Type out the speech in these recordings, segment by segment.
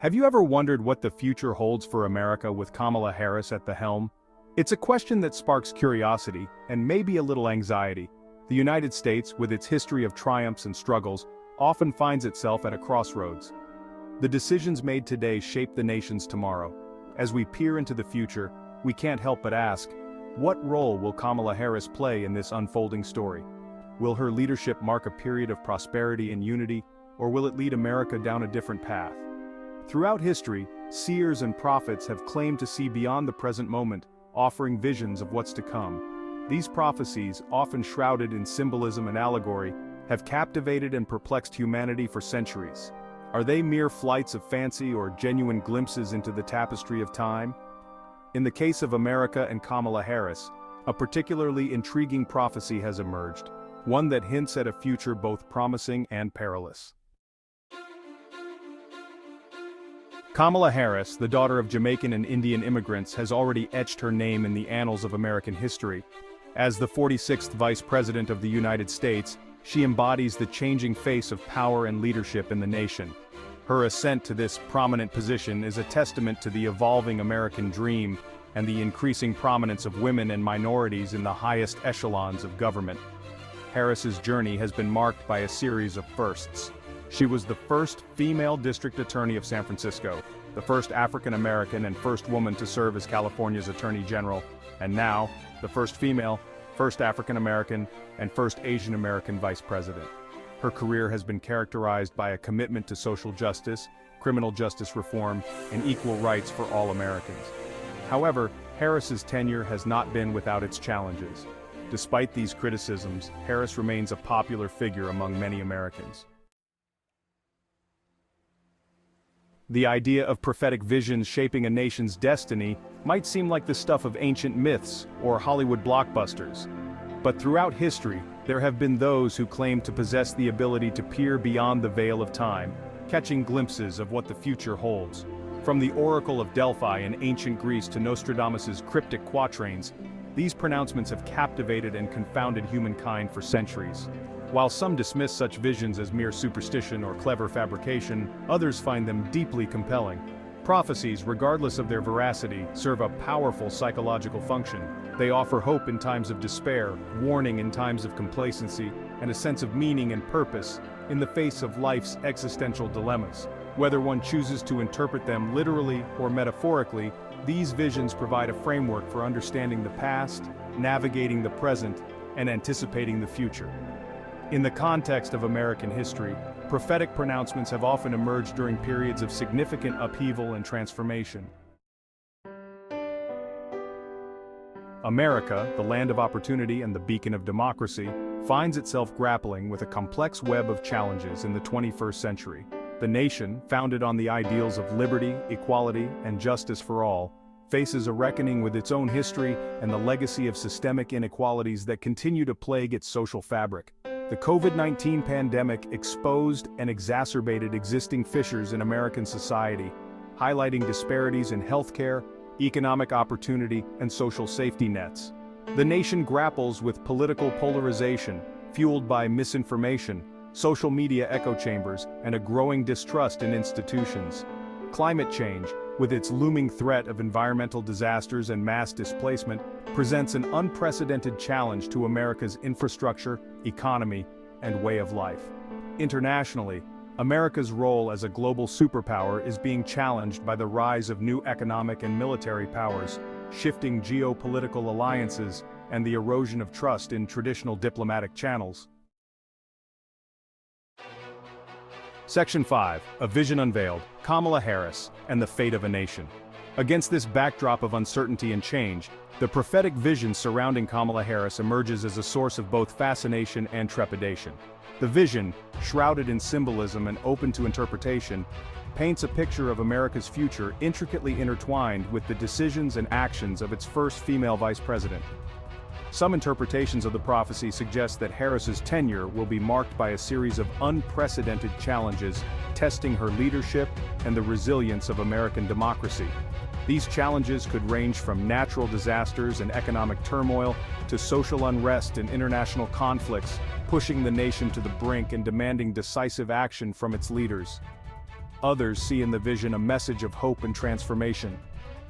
Have you ever wondered what the future holds for America with Kamala Harris at the helm? It's a question that sparks curiosity and maybe a little anxiety. The United States, with its history of triumphs and struggles, often finds itself at a crossroads. The decisions made today shape the nation's tomorrow. As we peer into the future, we can't help but ask, what role will Kamala Harris play in this unfolding story? Will her leadership mark a period of prosperity and unity, or will it lead America down a different path? Throughout history, seers and prophets have claimed to see beyond the present moment, offering visions of what's to come. These prophecies, often shrouded in symbolism and allegory, have captivated and perplexed humanity for centuries. Are they mere flights of fancy or genuine glimpses into the tapestry of time? In the case of America and Kamala Harris, a particularly intriguing prophecy has emerged, one that hints at a future both promising and perilous. Kamala Harris, the daughter of Jamaican and Indian immigrants, has already etched her name in the annals of American history. As the 46th Vice President of the United States, she embodies the changing face of power and leadership in the nation. Her ascent to this prominent position is a testament to the evolving American dream and the increasing prominence of women and minorities in the highest echelons of government. Harris's journey has been marked by a series of firsts. She was the first female district attorney of San Francisco, the first African American and first woman to serve as California's Attorney General, and now, the first female, first African American, and first Asian American Vice President. Her career has been characterized by a commitment to social justice, criminal justice reform, and equal rights for all Americans. However, Harris's tenure has not been without its challenges. Despite these criticisms, Harris remains a popular figure among many Americans. The idea of prophetic visions shaping a nation's destiny might seem like the stuff of ancient myths or Hollywood blockbusters. But throughout history, there have been those who claim to possess the ability to peer beyond the veil of time, catching glimpses of what the future holds. From the Oracle of Delphi in ancient Greece to Nostradamus's cryptic quatrains, these pronouncements have captivated and confounded humankind for centuries. While some dismiss such visions as mere superstition or clever fabrication, others find them deeply compelling. Prophecies, regardless of their veracity, serve a powerful psychological function. They offer hope in times of despair, warning in times of complacency, and a sense of meaning and purpose in the face of life's existential dilemmas. Whether one chooses to interpret them literally or metaphorically, these visions provide a framework for understanding the past, navigating the present, and anticipating the future. In the context of American history, prophetic pronouncements have often emerged during periods of significant upheaval and transformation. America, the land of opportunity and the beacon of democracy, finds itself grappling with a complex web of challenges in the 21st century. The nation, founded on the ideals of liberty, equality, and justice for all, faces a reckoning with its own history and the legacy of systemic inequalities that continue to plague its social fabric. The COVID-19 pandemic exposed and exacerbated existing fissures in American society, highlighting disparities in healthcare, economic opportunity, and social safety nets. The nation grapples with political polarization, fueled by misinformation, social media echo chambers, and a growing distrust in institutions. Climate change, with its looming threat of environmental disasters and mass displacement, presents an unprecedented challenge to America's infrastructure, economy, and way of life. Internationally, America's role as a global superpower is being challenged by the rise of new economic and military powers, shifting geopolitical alliances, and the erosion of trust in traditional diplomatic channels. Section 5, A Vision Unveiled, Kamala Harris, and the Fate of a Nation. Against this backdrop of uncertainty and change, the prophetic vision surrounding Kamala Harris emerges as a source of both fascination and trepidation. The vision, shrouded in symbolism and open to interpretation, paints a picture of America's future intricately intertwined with the decisions and actions of its first female vice president. Some interpretations of the prophecy suggest that Harris's tenure will be marked by a series of unprecedented challenges, testing her leadership and the resilience of American democracy. These challenges could range from natural disasters and economic turmoil to social unrest and international conflicts, pushing the nation to the brink and demanding decisive action from its leaders. Others see in the vision a message of hope and transformation.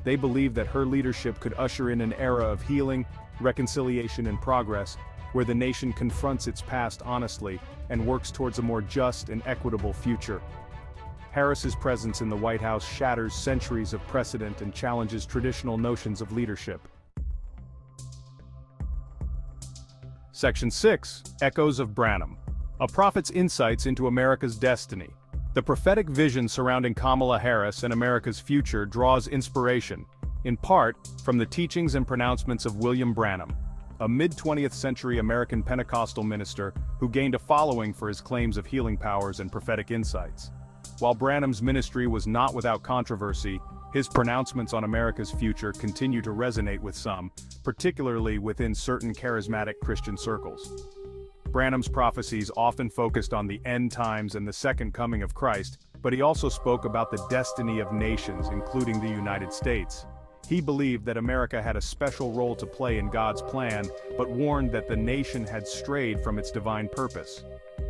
They believe that her leadership could usher in an era of healing, reconciliation and progress, where the nation confronts its past honestly and works towards a more just and equitable future. Harris's presence in the White House shatters centuries of precedent and challenges traditional notions of leadership. Section 6. Echoes of Branham. A prophet's insights into America's destiny. The prophetic vision surrounding Kamala Harris and America's future draws inspiration, in part, from the teachings and pronouncements of William Branham, a mid-20th century American Pentecostal minister who gained a following for his claims of healing powers and prophetic insights. While Branham's ministry was not without controversy, his pronouncements on America's future continue to resonate with some, particularly within certain charismatic Christian circles. Branham's prophecies often focused on the end times and the second coming of Christ, but he also spoke about the destiny of nations, including the United States. He believed that America had a special role to play in God's plan, but warned that the nation had strayed from its divine purpose.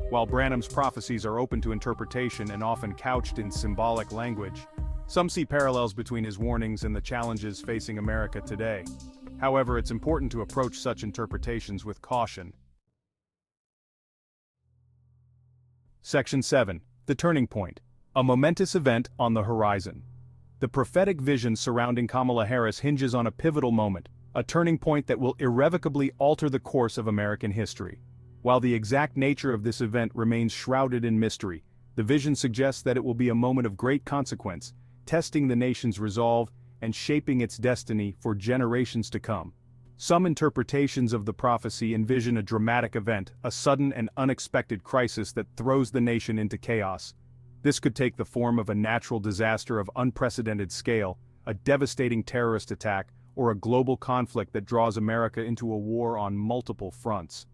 While Branham's prophecies are open to interpretation and often couched in symbolic language, some see parallels between his warnings and the challenges facing America today. However, it's important to approach such interpretations with caution. Section 7. The Turning Point. A momentous event on the horizon. The prophetic vision surrounding Kamala Harris hinges on a pivotal moment, a turning point that will irrevocably alter the course of American history. While the exact nature of this event remains shrouded in mystery, the vision suggests that it will be a moment of great consequence, testing the nation's resolve and shaping its destiny for generations to come. Some interpretations of the prophecy envision a dramatic event, a sudden and unexpected crisis that throws the nation into chaos. This could take the form of a natural disaster of unprecedented scale, a devastating terrorist attack, or a global conflict that draws America into a war on multiple fronts.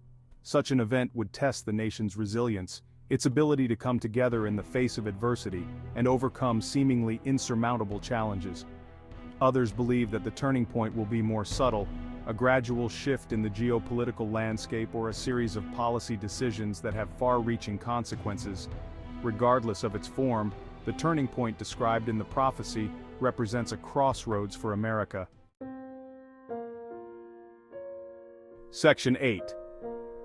Such an event would test the nation's resilience, its ability to come together in the face of adversity and overcome seemingly insurmountable challenges. Others believe that the turning point will be more subtle, a gradual shift in the geopolitical landscape or a series of policy decisions that have far-reaching consequences. Regardless of its form, the turning point described in the prophecy represents a crossroads for America. Section 8.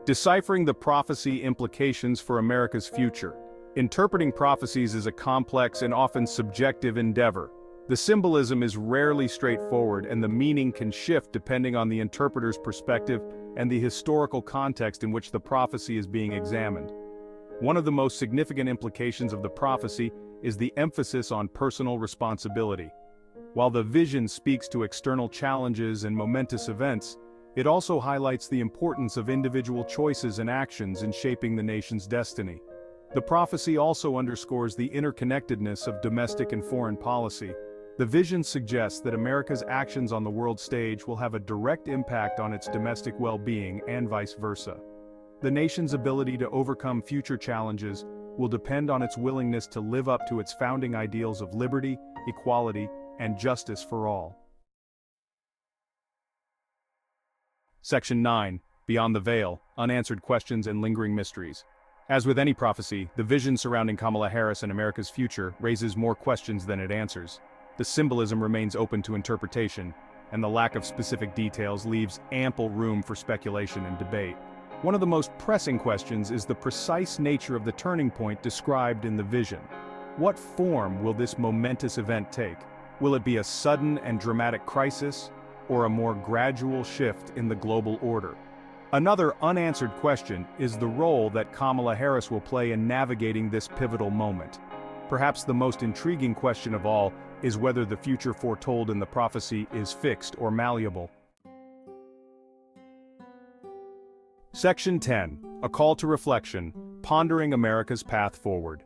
Deciphering the prophecy implications for America's future. Interpreting prophecies is a complex and often subjective endeavor. The symbolism is rarely straightforward and the meaning can shift depending on the interpreter's perspective and the historical context in which the prophecy is being examined. One of the most significant implications of the prophecy is the emphasis on personal responsibility. While the vision speaks to external challenges and momentous events, it also highlights the importance of individual choices and actions in shaping the nation's destiny. The prophecy also underscores the interconnectedness of domestic and foreign policy. The vision suggests that America's actions on the world stage will have a direct impact on its domestic well-being and vice versa. The nation's ability to overcome future challenges will depend on its willingness to live up to its founding ideals of liberty, equality, and justice for all. Section 9. Beyond the Veil, Unanswered Questions and Lingering Mysteries. As with any prophecy, the vision surrounding Kamala Harris and America's future raises more questions than it answers. The symbolism remains open to interpretation, and the lack of specific details leaves ample room for speculation and debate. One of the most pressing questions is the precise nature of the turning point described in the vision. What form will this momentous event take? Will it be a sudden and dramatic crisis, or a more gradual shift in the global order? Another unanswered question is the role that Kamala Harris will play in navigating this pivotal moment. Perhaps the most intriguing question of all is whether the future foretold in the prophecy is fixed or malleable. Section 10. A Call to Reflection, Pondering America's Path Forward.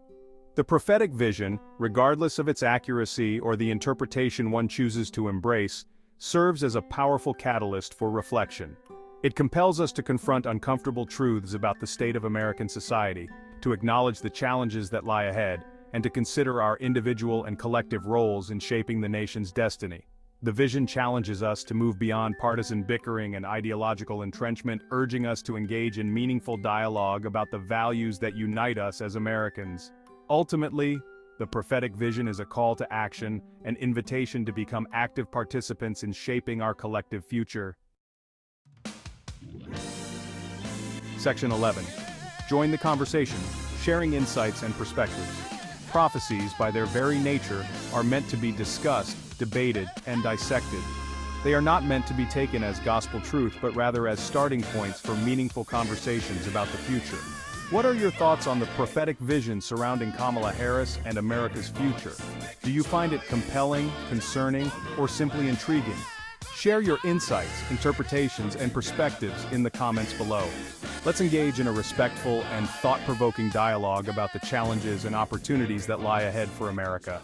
The prophetic vision, regardless of its accuracy or the interpretation one chooses to embrace, serves as a powerful catalyst for reflection. It compels us to confront uncomfortable truths about the state of American society, to acknowledge the challenges that lie ahead, and to consider our individual and collective roles in shaping the nation's destiny. The vision challenges us to move beyond partisan bickering and ideological entrenchment, urging us to engage in meaningful dialogue about the values that unite us as Americans. Ultimately, The prophetic vision is a call to action, an invitation to become active participants in shaping our collective future. Section 11. Join the conversation, sharing insights and perspectives. Prophecies, by their very nature, are meant to be discussed, debated, and dissected. They are not meant to be taken as gospel truth, but rather as starting points for meaningful conversations about the future. What are your thoughts on the prophetic vision surrounding Kamala Harris and America's future? Do you find it compelling, concerning, or simply intriguing? Share your insights, interpretations, and perspectives in the comments below. Let's engage in a respectful and thought-provoking dialogue about the challenges and opportunities that lie ahead for America.